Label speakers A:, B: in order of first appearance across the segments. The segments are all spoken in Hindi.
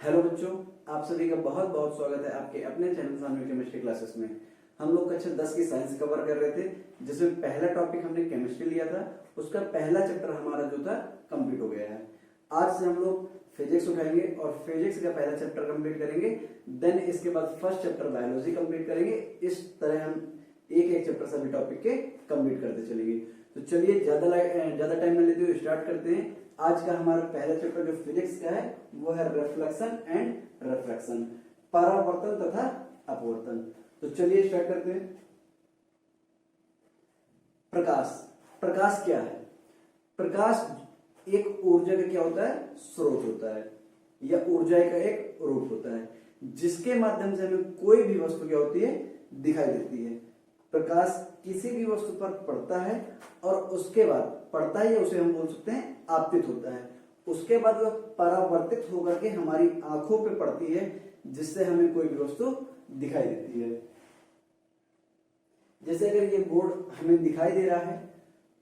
A: हेलो बच्चों, आप सभी का बहुत बहुत स्वागत है आपके अपने चैनल सानवी केमिस्ट्री क्लासेस में। हम लोग कक्षा 10 की साइंस कवर कर रहे थे, जिसमें पहला टॉपिक हमने केमिस्ट्री लिया था। उसका पहला चैप्टर हमारा जो था कंप्लीट हो गया है। आज से हम लोग फिजिक्स उठाएंगे और फिजिक्स का पहला चैप्टर कंप्लीट करेंगे। देन इसके बाद फर्स्ट चैप्टर बायोलॉजी कंप्लीट करेंगे। इस तरह हम एक एक चैप्टर सभी टॉपिक के कंप्लीट करते चलेंगे। तो चलिए ज्यादा टाइम न लेते हुए स्टार्ट करते हैं। आज का हमारा पहला चैप्टर जो फिजिक्स का है वो है रिफ्लेक्शन एंड रिफ्रैक्शन, परावर्तन तथा अपवर्तन। तो चलिए स्टार्ट करते हैं। प्रकाश प्रकाश क्या है? प्रकाश एक ऊर्जा का क्या होता है? स्रोत होता है, या ऊर्जा का एक रूप होता है जिसके माध्यम से हमें कोई भी वस्तु क्या होती है? दिखाई देती है। प्रकाश किसी भी वस्तु पर पड़ता है और उसके बाद पड़ता है, उसे हम बोल सकते हैं आपतित होता है। उसके बाद वह परावर्तित होकर के हमारी आंखों पे पड़ती है, जिससे हमें कोई भी वस्तु दिखाई देती है। जैसे अगर ये बोर्ड हमें दिखाई दे रहा है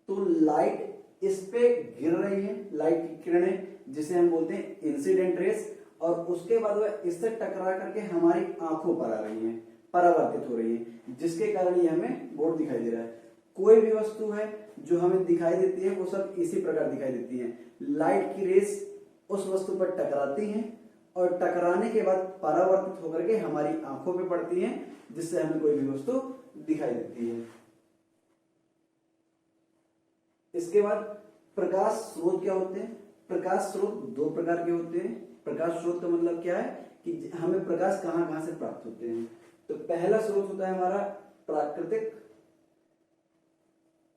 A: तो लाइट इस पे गिर रही है, लाइट की किरणें, जिसे हम बोलते हैं इंसिडेंट रेस, और उसके बाद वह इससे टकरा करके हमारी आंखों पर आ रही है, परावर्तित हो रही है, जिसके कारण ये हमें बोर्ड दिखाई दे रहा है। कोई भी वस्तु है जो हमें दिखाई देती है वो सब इसी प्रकार दिखाई देती है। लाइट की रेस उस वस्तु पर टकराती हैं और टकराने के बाद परावर्तित होकर के हमारी आंखों पे पड़ती हैं, जिससे हमें कोई भी वस्तु दिखाई देती है। इसके बाद प्रकाश स्रोत क्या होते हैं? प्रकाश स्रोत दो प्रकार के होते हैं। प्रकाश स्रोत का मतलब क्या है कि हमें प्रकाश कहां कहां से प्राप्त होते हैं। तो पहला स्रोत होता है हमारा प्राकृतिक,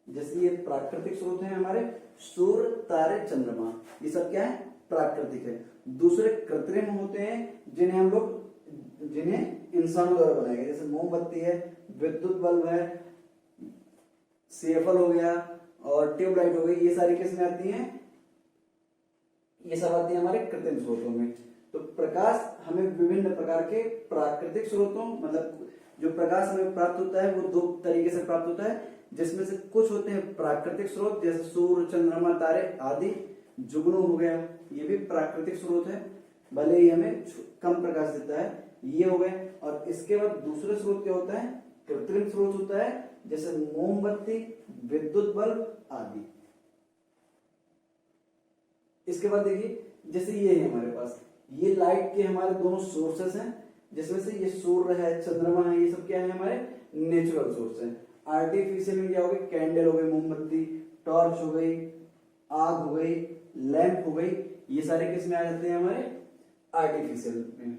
A: जैसे ये प्राकृतिक स्रोत है हमारे सूर्य, तारे, चंद्रमा, ये सब क्या है? प्राकृतिक है। दूसरे कृत्रिम होते हैं जिन्हें इंसानों द्वारा बनाए गए, जैसे मोमबत्ती है, विद्युत बल्ब है, सेफल हो गया और ट्यूबलाइट हो गई। ये सारी किसमें आती हैं? ये सब आती है हमारे कृत्रिम स्रोतों में। तो प्रकाश हमें विभिन्न प्रकार के प्राकृतिक स्रोतों, मतलब जो प्रकाश हमें प्राप्त होता है वो दो तरीके से प्राप्त होता है, जिसमें से कुछ होते हैं प्राकृतिक स्रोत, जैसे सूर्य, चंद्रमा, तारे आदि। जुगनू हो गया, ये भी प्राकृतिक स्रोत है, भले ही हमें कम प्रकाश देता है, ये हो गए। और इसके बाद दूसरे स्रोत क्या होता है? कृत्रिम स्रोत होता है, जैसे मोमबत्ती, विद्युत बल्ब आदि। इसके बाद देखिए, जैसे ये है हमारे पास, ये लाइट के हमारे दोनों सोर्सेस हैं, जिसमें से ये सूर्य है, चंद्रमा है, ये सब क्या है? हमारे नेचुरल सोर्स है। आर्टिफिशियल में क्या हो गए? कैंडल हो गई, मोमबत्ती, टॉर्च हो गई, आग हो गई, लैंप हो गई, ये सारे किस में आ जाते हैं? हमारे आर्टिफिशियल में।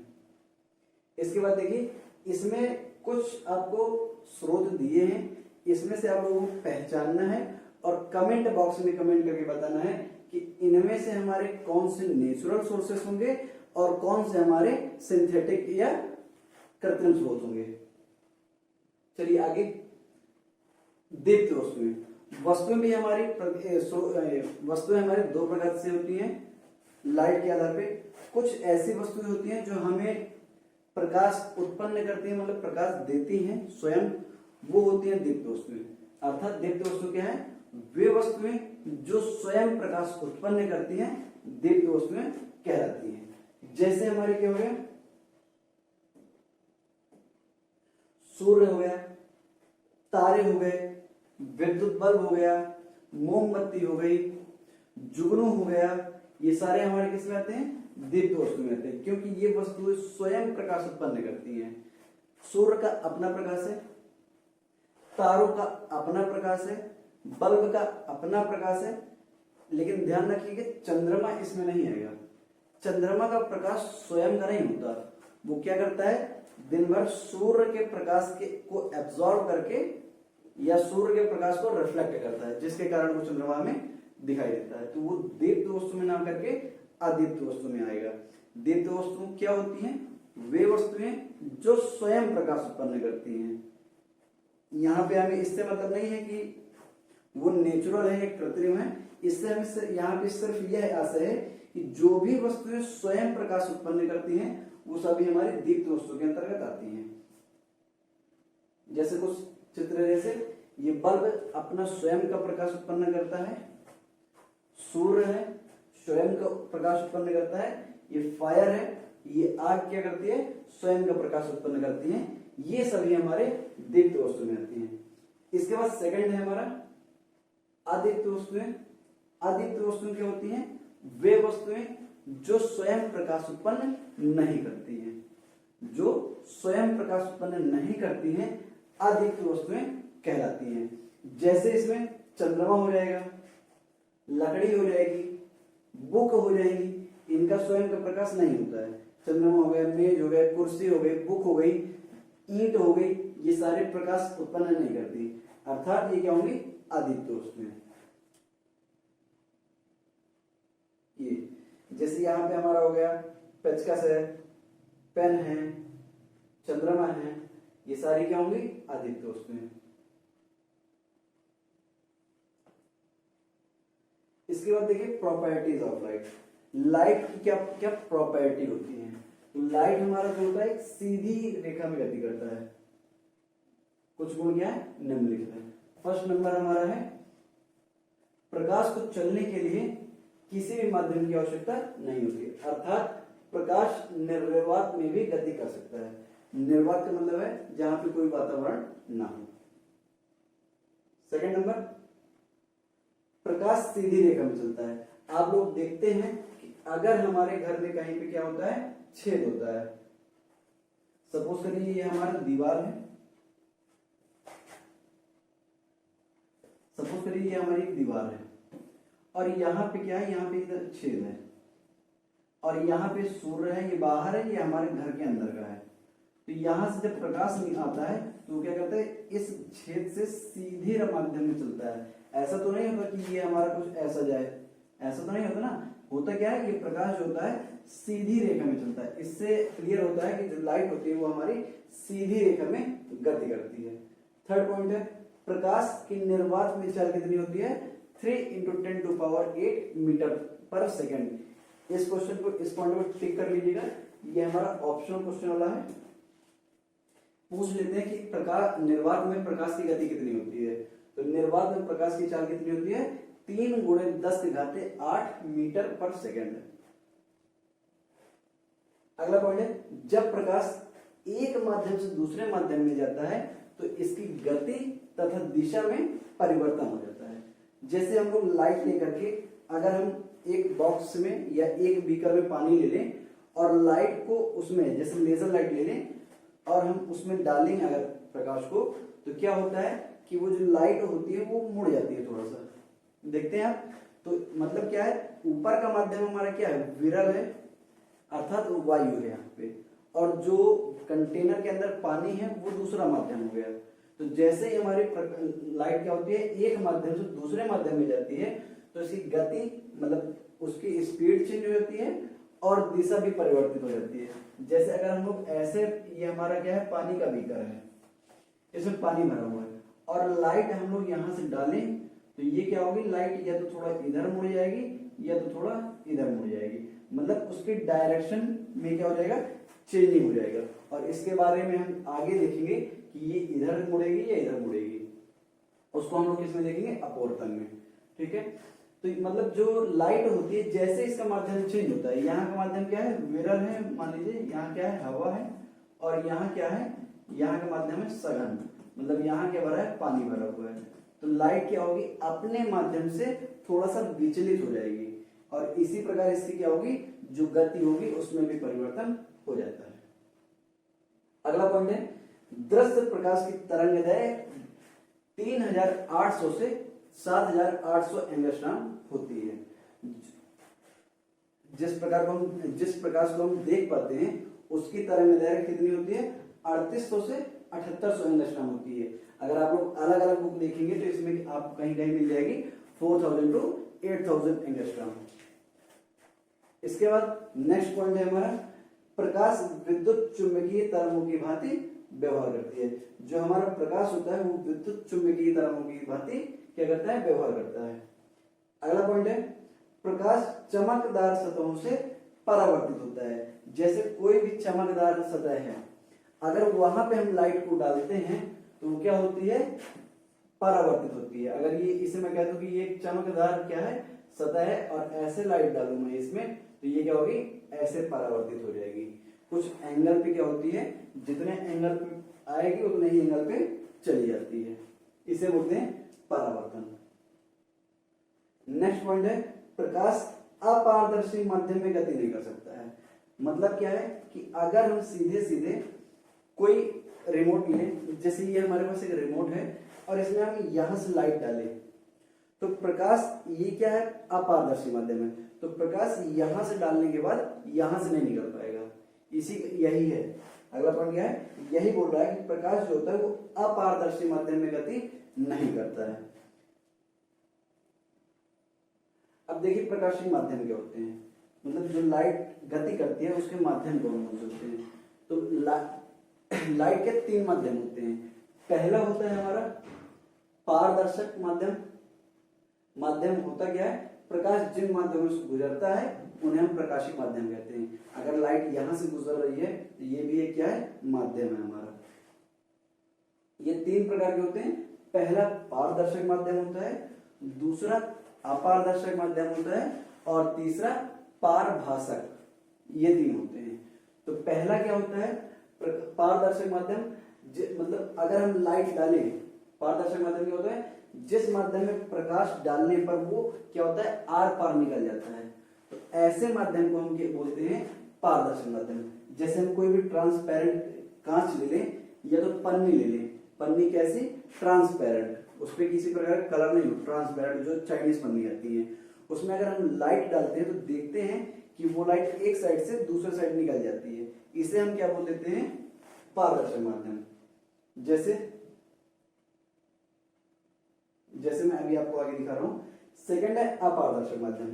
A: इसके बाद देखिए, इसमें कुछ आपको स्रोत दिए हैं, इसमें से आप लोगों को पहचानना है और कमेंट बॉक्स में कमेंट करके बताना है कि इनमें से हमारे कौन से नेचुरल सोर्सेस होंगे और कौन से हमारे सिंथेटिक या कृत्रिम स्रोत होंगे। चलिए आगे। दीप्त वस्तुएं भी हमारी वस्तुएं हमारे दो प्रकार से होती हैं लाइट के आधार पे। कुछ ऐसी वस्तुएं होती हैं जो हमें प्रकाश उत्पन्न करती हैं, मतलब प्रकाश देती हैं स्वयं, वो होती हैं दीप्त वस्तुएं। अर्थात दीप्त वस्तु क्या है? वे वस्तुएं जो स्वयं प्रकाश उत्पन्न करती हैं दीप्त वस्तुएं कहलाती हैं। जैसे हमारे क्या हो गया? सूर्य हो गया, तारे हो गए, विद्युत बल्ब हो गया, मोमबत्ती हो गई, जुगनू हो गया, ये सारे हमारे किस में आते हैं? दीप्त वस्तु में आते हैं, क्योंकि ये वस्तुएं स्वयं प्रकाश उत्पन्न करती हैं। सूर्य का अपना प्रकाश है, तारों का अपना प्रकाश है, बल्ब का अपना प्रकाश है, लेकिन ध्यान रखिए कि चंद्रमा इसमें नहीं आएगा। चंद्रमा का प्रकाश स्वयं का नहीं होता, वो क्या करता है? दिन भर सूर्य के प्रकाश को एब्जॉर्ब करके या सूर्य के प्रकाश को रिफ्लेक्ट करता है, जिसके कारण वो चंद्रमा में दिखाई देता है। तो वो दीप्त वस्तु में ना करके अदीप्त वस्तु में आएगा। दीप्त वस्तु क्या होती हैं? वे वस्तुएं जो स्वयं प्रकाश उत्पन्न करती हैं। यहाँ पे हमें इससे मतलब नहीं है कि वो नेचुरल है या कृत्रिम है, इससे हमें यहाँ पे सिर्फ यह आशय है कि जो भी वस्तुएं स्वयं प्रकाश उत्पन्न करती हैं वो सभी हमारी दीप्त वस्तु के अंतर्गत आती हैं। जैसे कुछ चित्र, जैसे ये बल्ब अपना स्वयं का प्रकाश उत्पन्न करता है, सूर्य है स्वयं का प्रकाश उत्पन्न करता है, ये फायर है ये आग क्या करती है, स्वयं का प्रकाश उत्पन्न करती है। ये सभी हमारे दीप्त वस्तु में आती हैं। इसके बाद सेकंड है हमारा अदीप्त वस्तुएं। अदीप्त वस्तुएं क्या होती हैं, वे वस्तुएं जो स्वयं प्रकाश उत्पन्न नहीं करती हैं, जो स्वयं प्रकाश उत्पन्न नहीं करती हैं अदीप्त वस्तुएं कहलाती हैं। जैसे इसमें चंद्रमा हो जाएगा, लकड़ी हो जाएगी, बुक हो जाएगी, इनका स्वयं का प्रकाश नहीं होता है। चंद्रमा हो गया, मेज हो गया, कुर्सी हो गई, बुक हो गई, ईंट हो गई, ये सारे प्रकाश उत्पन्न नहीं करती, अर्थात ये क्या होंगी, अदीप्त वस्तुएं। ये जैसे यहाँ पे हमारा हो गया पेचकस है, पेन है, चंद्रमा है, ये सारी क्या होंगी, अदीप्त वस्तुएं। इसके बाद देखिए प्रॉपर्टीज ऑफ लाइट। लाइट की क्या क्या प्रॉपर्टी होती है। तो लाइट हमारा जो होता है एक सीधी रेखा में गति करता है। कुछ गुण क्या है, निम्नलिखित है। फर्स्ट नंबर हमारा है प्रकाश को चलने के लिए किसी भी माध्यम की आवश्यकता नहीं होती, अर्थात प्रकाश निर्वात में भी गति कर सकता है। निर्वात का मतलब है जहां पे कोई वातावरण ना हो। सेकंड नंबर प्रकाश सीधी रेखा में चलता है। आप लोग देखते हैं कि अगर हमारे घर में कहीं पे क्या होता है, छेद होता है, सपोज करिए ये हमारा दीवार है, सपोज करिए ये हमारी एक दीवार है और यहाँ पे क्या है, यहाँ पे इधर छेद है और यहाँ पे सूर्य है, ये बाहर है, ये हमारे घर के अंदर का है। तो यहाँ से जब प्रकाश नहीं आता है तो क्या करता है, इस छेद से सीधे माध्यम में चलता है। ऐसा तो नहीं होता कि ये हमारा कुछ ऐसा जाए, ऐसा तो नहीं होता ना। होता क्या है, ये प्रकाश होता है सीधी रेखा में चलता है। इससे क्लियर होता है कि जो लाइट होती है वो हमारी सीधी रेखा में गति करती है। थर्ड पॉइंट है प्रकाश की निर्वात में चाल कितनी होती है, 3 × 10⁸ मीटर पर सेकेंड। इस क्वेश्चन को, इस पॉइंट को टिक कर लीजिएगा, ये हमारा ऑप्शनल क्वेश्चन वाला है। पूछ लेते हैं कि प्रकाश निर्वात में प्रकाश की गति कितनी होती है। तो निर्वात में प्रकाश की चाल कितनी होती है, 3 × 10⁸ मीटर पर सेकेंड। अगला पॉइंट है जब प्रकाश एक माध्यम से दूसरे माध्यम में जाता है तो इसकी गति तथा दिशा में परिवर्तन हो जाता है। जैसे हम लोग लाइट लेकर के अगर हम एक बॉक्स में या एक बीकर में पानी ले लें और लाइट को उसमें, जैसे लेजर लाइट ले लें और हम उसमें डालेंगे अगर प्रकाश को, तो क्या होता है कि वो जो लाइट होती है वो मुड़ जाती है थोड़ा सा। देखते हैं आप, तो मतलब क्या है, ऊपर का माध्यम हमारा क्या है, विरल है, अर्थात वायु है यहाँ पे, और जो कंटेनर के अंदर पानी है वो दूसरा माध्यम हो गया। तो जैसे ही हमारी लाइट क्या होती है, एक माध्यम से दूसरे माध्यम में जाती है तो इसकी गति मतलब उसकी स्पीड चेंज हो जाती है और दिशा भी परिवर्तित हो जाती है। जैसे अगर हम लोग ऐसे, ये हमारा क्या है, पानी का बीकर है, इसमें पानी भरा हुआ है और लाइट हम लोग यहाँ से डालें तो ये क्या होगी, लाइट या तो थोड़ा इधर मुड़ जाएगी या तो थोड़ा इधर मुड़ जाएगी, मतलब उसके डायरेक्शन में क्या हो जाएगा, चेंजिंग हो जाएगा। और इसके बारे में हम आगे देखेंगे कि ये इधर मुड़ेगी या इधर मुड़ेगी, उसको हम लोग किसमें देखेंगे, अपवर्तन में। ठीक है, तो मतलब जो लाइट होती है जैसे इसका माध्यम चेंज होता है, यहाँ का माध्यम क्या है, विरल है, मान लीजिए यहाँ क्या है, हवा है, और यहाँ क्या है, यहाँ का माध्यम है सघन, मतलब यहाँ क्या भरा है, पानी भरा हुआ है। तो लाइट क्या होगी, अपने माध्यम से थोड़ा सा विचलित हो जाएगी और इसी प्रकार इसकी क्या होगी, जो गति होगी उसमें भी परिवर्तन हो जाता है। अगला पॉइंट है दृश्य प्रकाश की तरंगदैर्घ्य 3800 से 7800 एंगस्ट्रॉम होती है। जिस प्रकाश को हम देख पाते हैं उसकी तरंगदैर्घ्य कितनी होती है, 3800 से 7800 एंगस्ट्रॉम होती है। अगर आप लोग अलग अलग बुक देखेंगे तो इसमें आपको कहीं कहीं मिल जाएगी 4000 to 8000 एंगस्ट्रॉम। इसके बाद नेक्स्ट पॉइंट है हमारा प्रकाश विद्युत चुंबकीय तरंगों की भांति व्यवहार करती है। जो हमारा प्रकाश होता है वो विद्युत चुंबकीय तरंगों की भांति क्या करता है, व्यवहार करता है। अगला पॉइंट है प्रकाश चमकदार सतहों से परावर्तित होता है। जैसे कोई भी चमकदार सतह है, अगर वहां पे हम लाइट को डालते हैं तो वो क्या होती है, परावर्तित होती है। अगर ये इसे मैं कह दूं कि ये चमकदार क्या है, सतह है, और ऐसे लाइट डालूं मैं इसमें तो ये क्या होगी, ऐसे परावर्तित हो जाएगी। कुछ एंगल पे क्या होती है, जितने एंगल पे आएगी उतने ही एंगल पे चली जाती है, इसे बोलते हैं परावर्तन। नेक्स्ट पॉइंट है प्रकाश अपारदर्शी माध्यम में गति नहीं कर सकता है। मतलब क्या है कि अगर हम सीधे सीधे कोई रिमोट लें, जैसे ये हमारे पास एक रिमोट है और इसमें हम यहां से लाइट डालें तो प्रकाश, ये क्या है अपारदर्शी माध्यम है, तो प्रकाश यहां से डालने के बाद यहां से नहीं निकल पाएगा। इसी यही है अगला पॉइंट, क्या है यही बोल रहा है कि प्रकाश जो होता है वो अपारदर्शी माध्यम में गति नहीं करता है। अब देखिए प्रकाशीय माध्यम क्या होते हैं, मतलब जो लाइट गति करती है उसके माध्यम कौन कौन से होते हैं। तो लाइट के तीन माध्यम होते हैं। पहला होता है हमारा पारदर्शक माध्यम। माध्यम होता क्या है, प्रकाश जिन माध्यमों से गुजरता है उन्हें हम प्रकाशीय माध्यम कहते हैं। अगर लाइट यहां से गुजर रही है तो ये भी एक क्या है, माध्यम है हमारा। ये तीन प्रकार के होते हैं। पहला पारदर्शक माध्यम होता है, दूसरा अपारदर्शक माध्यम होता है और तीसरा पारभासक। ये तीन होते हैं। तो पहला क्या होता है पारदर्शक माध्यम, मतलब अगर हम लाइट डालें, पारदर्शक माध्यम क्या होता है, जिस माध्यम में प्रकाश डालने पर वो क्या होता है आर पार निकल जाता है। तो ऐसे माध्यम को हम बोलते हैं पारदर्शक माध्यम। जैसे हम कोई भी ट्रांसपेरेंट कांच ले लें या तो पन्नी ले लें, पन्नी कैसी ट्रांसपेरेंट, उस पर किसी प्रकार का कलर नहीं हो, ट्रांसपेरेंट जो चाइनीज पन्नी आती है, उसमें अगर हम लाइट डालते हैं तो देखते हैं कि वो लाइट एक साइड से दूसरे साइड निकल जाती है। इसे हम क्या बोल देते हैं पारदर्शक माध्यम। जैसे मैं अभी आपको आगे दिखा रहा हूं। सेकंड है अपारदर्शक माध्यम।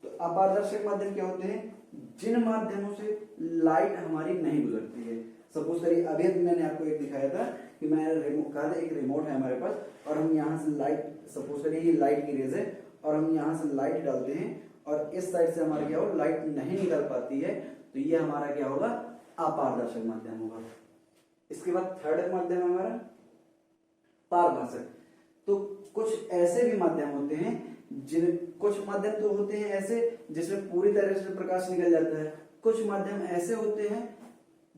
A: तो अपारदर्शक माध्यम क्या होते हैं, जिन माध्यमों से लाइट हमारी नहीं गुजरती है। सपोज करिए अभी मैंने आपको एक दिखाया था कि मैं रिमोट कहा था, एक रिमोट है हमारे पास और हम यहाँ से लाइट, सपोज करिए ये लाइट की रेज है और हम यहाँ से लाइट डालते हैं और इस साइड से हमारा क्या होगा, लाइट नहीं निकल पाती है, तो ये हमारा क्या होगा अपारदर्शक माध्यम होगा। इसके बाद थर्ड माध्यम है हमारा पारभासक। तो कुछ ऐसे भी माध्यम होते हैं कुछ माध्यम तो होते हैं ऐसे जिसमें पूरी तरह से प्रकाश निकल जाता है, कुछ माध्यम ऐसे होते हैं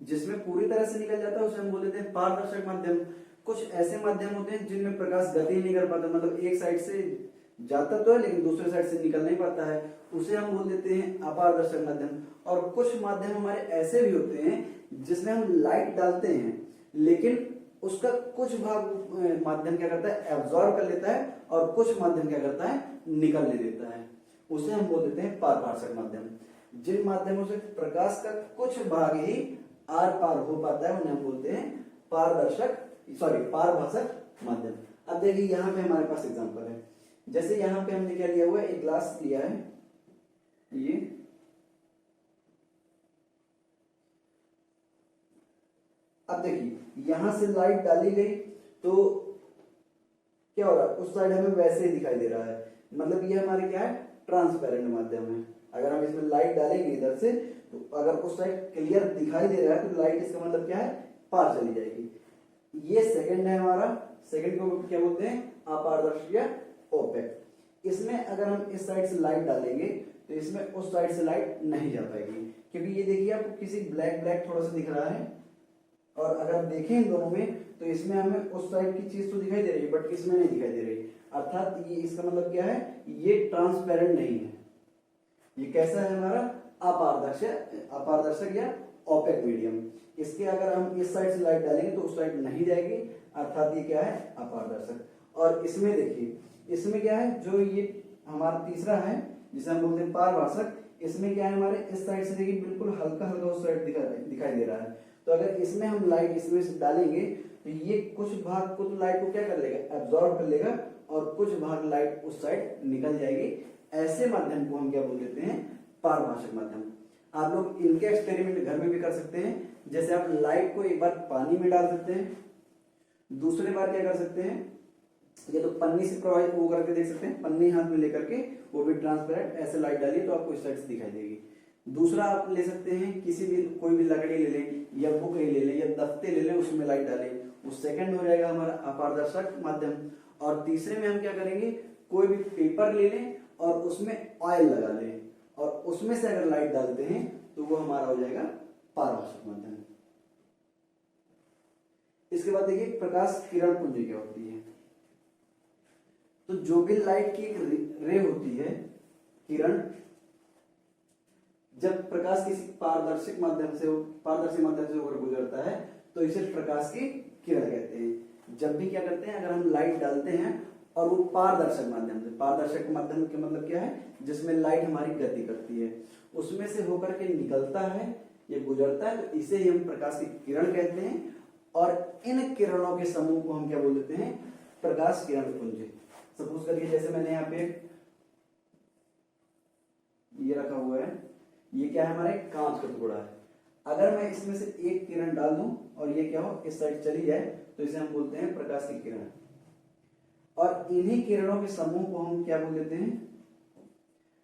A: जिसमें पूरी तरह से निकल जाता है, उसे हम बोल देते हैं पारदर्शक माध्यम। कुछ ऐसे माध्यम होते हैं जिनमें प्रकाश गति नहीं कर पाता, मतलब एक साइड से जाता तो है लेकिन दूसरे साइड से निकल नहीं पाता है, उसे हम बोल देते हैं अपारदर्शक माध्यम। और कुछ माध्यम हमारे ऐसे भी होते हैं जिसमें हम लाइट डालते हैं लेकिन उसका कुछ भाग माध्यम क्या करता है एब्जॉर्ब कर लेता है और कुछ माध्यम क्या करता है निकलने देता है, उसे हम बोल देते हैं पारभासक माध्यम। जिन माध्यमों से प्रकाश का कुछ भाग ही आर पार हो पाता है उन्हें हम बोलते हैं पारभासक माध्यम। अब देखिए यहाँ पे हमारे पास एग्जांपल है। जैसे यहाँ पे हमने क्या लिया हुआ है, एक ग्लास लिया है, ये अब देखिए यहां से लाइट डाली गई तो क्या हो रहा है, उस साइड हमें वैसे ही दिखाई दे रहा है, मतलब ये हमारे क्या है ट्रांसपेरेंट माध्यम है। अगर हम इसमें लाइट डालेंगे इधर से तो अगर उस साइड क्लियर दिखाई दे रहा है तो लाइट, इसका मतलब क्या है पार चली जाएगी। ये सेकंड है हमारा, सेकंड को क्या बोलते हैं अपारदर्शी या ओपेक। इसमें अगर हम इस साइड से लाइट डालेंगे तो इसमें उस साइड से लाइट नहीं जा पाएगी, क्योंकि ये देखिए आपको किसी ब्लैक ब्लैक थोड़ा सा दिख रहा है और अगर देखें इन दोनों में तो इसमें हमें उस साइड की चीज तो दिखाई दे रही है बट इसमें नहीं दिखाई दे रही, अर्थात ये इसका मतलब क्या है, ये ट्रांसपेरेंट नहीं है। ये कैसा है हमारा अपारदर्शक या ओपेक मीडियम। इसके अगर हम इस साइड से लाइट डालेंगे तो उस साइड नहीं जाएगी, अर्थात ये क्या है अपारदर्शक। और इसमें देखिए इसमें क्या है, जो ये हमारा तीसरा है जिसे हम बोलते हैं पारभासक, इसमें क्या है हमारे इस साइड से देखिए बिल्कुल हल्का हल्का उस साइड दिखाई दे रहा है। तो अगर इसमें हम लाइट इसमें से डालेंगे तो ये कुछ भाग कुछ लाइट को क्या कर लेगा एब्जॉर्ब कर लेगा और कुछ भाग लाइट उस साइड निकल जाएगी। ऐसे माध्यम को हम क्या बोल देते हैं पारभासक माध्यम। आप लोग इनके एक्सपेरिमेंट घर में भी कर सकते हैं। जैसे आप लाइट को एक बार पानी में डाल सकते हैं, दूसरी बार क्या कर सकते हैं, ये तो पन्नी से प्रवाहित वो करके देख सकते हैं, पन्नी हाथ में लेकर के वो भी ट्रांसपेरेंट ऐसे लाइट डालिए तो आपको इस साइड से दिखाई देगी। दूसरा आप ले सकते हैं किसी भी कोई भी लकड़ी ले लें या बुक ले लें या दफ्ते ले लें, उसमें लाइट डालें, वो सेकंड हो जाएगा हमारा अपारदर्शक माध्यम। और तीसरे में हम क्या करेंगे, कोई भी पेपर ले लें और उसमें ऑयल लगा लें और उसमें से अगर लाइट डालते हैं तो वो हमारा हो जाएगा पारदर्शक माध्यम। इसके बाद देखिए प्रकाश किरण पुंज क्या होती है। तो जो भी लाइट की एक रे होती है, किरण, जब प्रकाश किसी पारदर्शी माध्यम से होकर गुजरता है तो इसे प्रकाश की किरण कहते हैं। जब भी क्या करते हैं, अगर हम लाइट डालते हैं और वो पारदर्शक माध्यम से, पारदर्शक माध्यम का मतलब क्या है, जिसमें लाइट हमारी गति करती है, उसमें से होकर के निकलता है, ये गुजरता है, तो इसे ही हम प्रकाश की किरण कहते हैं। और इन किरणों के समूह को हम क्या बोल देते हैं, प्रकाश किरण पुंज। सपोज करिए जैसे मैंने यहाँ पे ये रखा हुआ है, ये क्या है, हमारे कांच का टुकड़ा है। अगर मैं इसमें से एक किरण डाल दूं और ये क्या हो, इस साइड चली जाए, तो इसे हम बोलते हैं प्रकाश की किरण। और इन्हीं किरणों के समूह को हम क्या बोल देते हैं,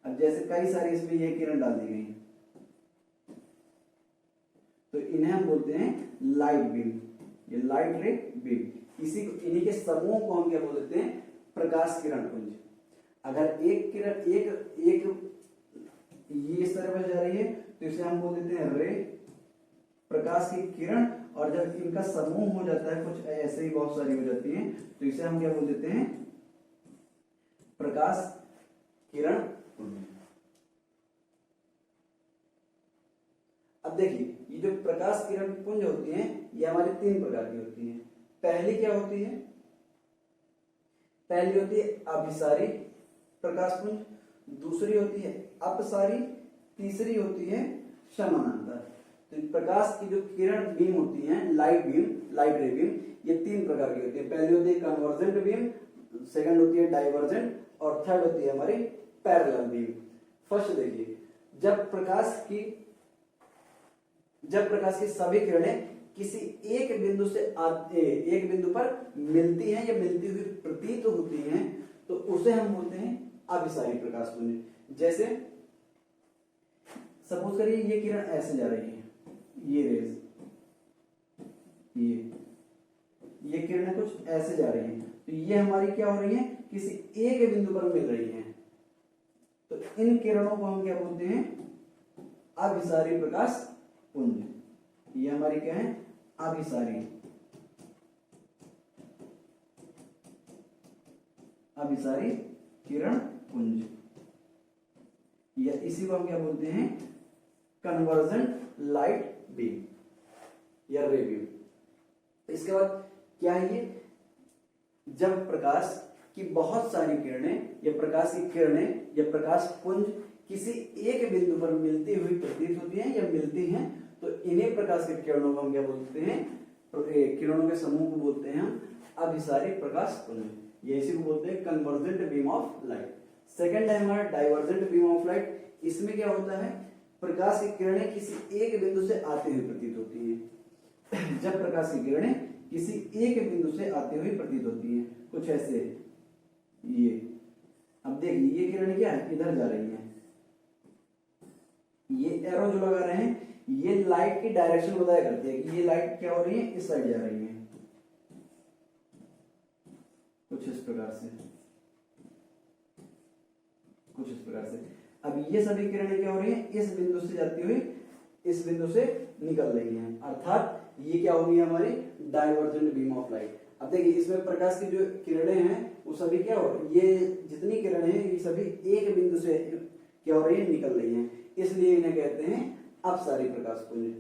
A: अब जैसे कई सारी इसमें ये किरण डाल दी गई तो इन्हें हम बोलते हैं लाइट बीम, ये लाइट रे बीम। इन्हीं के समूह को हम क्या बोल देते हैं, प्रकाश किरण पुंज। अगर एक किरण एक ये इस तरह जा रही है तो इसे हम बोल देते हैं रे, प्रकाश की किरण। और जब इनका समूह हो जाता है, कुछ ऐसे ही बहुत सारी हो जाती है, तो इसे हम क्या बोल देते हैं, प्रकाश किरण पुंज। अब देखिए ये जो प्रकाश किरण पुंज होती है, ये हमारे 3 प्रकार की होती है। पहली क्या होती है, पहली होती है अभिसारी प्रकाश पुंज, दूसरी होती है अपसारी, तीसरी होती है समानांतर। तो प्रकाश की जो किरण बीम होती है, लाइट रे बीम, ये 3 प्रकार की होती है। पहली होती है कन्वर्जेंट बीम, सेकंड होती है डाइवर्जेंट, और थर्ड होती है हमारी पैरेलल बीम। फर्स्ट देखिए, जब प्रकाश की सभी किरणें किसी एक बिंदु पर मिलती हैं या मिलती हुई प्रतीत होती हैं, तो उसे हम बोलते हैं अभिसारी प्रकाश पुंज। जैसे सपोज करिए ये किरण ऐसे जा रही है, ये रेज, ये किरणें कुछ ऐसे जा रही हैं, तो ये हमारी क्या हो रही है, किसी एक बिंदु पर मिल रही हैं। तो इन किरणों को हम क्या बोलते हैं, अभिसारी प्रकाश पुंज। ये हमारी क्या है, अभिसारी किरण पुंज। या इसी को हम क्या बोलते हैं, कन्वर्जेंट लाइट बीम या रे बीम। इसके बाद क्या है, ये जब प्रकाश की बहुत सारी किरणें या प्रकाश की किरणें या प्रकाश पुंज किसी एक बिंदु पर मिलती हुई प्रतीत होती हैं या मिलती हैं, तो इन्हीं प्रकाश की किरणों को हम क्या बोलते हैं, किरणों के समूह को बोलते हैं हम अभिसारी प्रकाश पुंज। ये इसी को बोलते हैं convergent beam of light. Second है हमारा डाइवर्जेंट बीम ऑफ लाइट। इसमें क्या होता है, प्रकाश की किरणें किसी एक बिंदु से आती हुई प्रतीत होती हैं। जब प्रकाश की किरणें किसी एक बिंदु से आती हुई प्रतीत होती हैं, कुछ ऐसे, ये अब देखिए ये किरणें क्या है, इधर जा रही हैं, ये एरो जो लगा रहे हैं ये लाइट की डायरेक्शन बताया करती है कि ये लाइट क्या हो रही है, इस साइड जा रही है, कुछ इस प्रकार से, कुछ इस प्रकार से। अब ये सभी किरणें क्या हो रही हैं, इस बिंदु से जाती हुई इस बिंदु से निकल रही हैं, अर्थात ये क्या होगी हमारी डाइवर्जेंट बीम ऑफ लाइट। अब देखिए इसमें प्रकाश की जो किरणें हैं वो सभी क्या हो, ये जितनी किरणें हैं ये सभी एक बिंदु से क्या हो रही है, निकल रही हैं, इसलिए इन्हें कहते हैं अपसारी प्रकाश पुंज।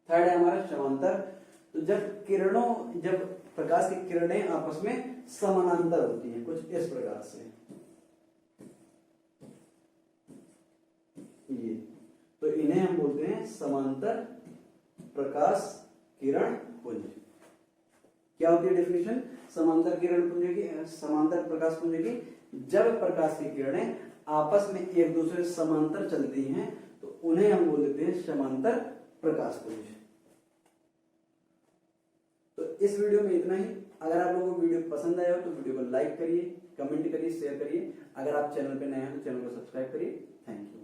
A: थर्ड है हमारा समांतर। तो जब प्रकाश की किरणें आपस में समानांतर होती हैं, कुछ इस प्रकार से, ये, तो इन्हें हम बोलते हैं समांतर प्रकाश किरण पुंज। क्या होती है डेफिनेशन समांतर किरण पुंज की, समांतर प्रकाश पुंज की, जब प्रकाश की किरणें आपस में एक दूसरे समांतर चलती हैं तो उन्हें हम बोल देते हैं समांतर प्रकाश पुंज। तो इस वीडियो में इतना ही। अगर आप लोगों को वीडियो पसंद आया हो तो वीडियो को लाइक करिए, कमेंट करिए, शेयर करिए। अगर आप चैनल पे नए हैं तो चैनल को सब्सक्राइब करिए। Thank you.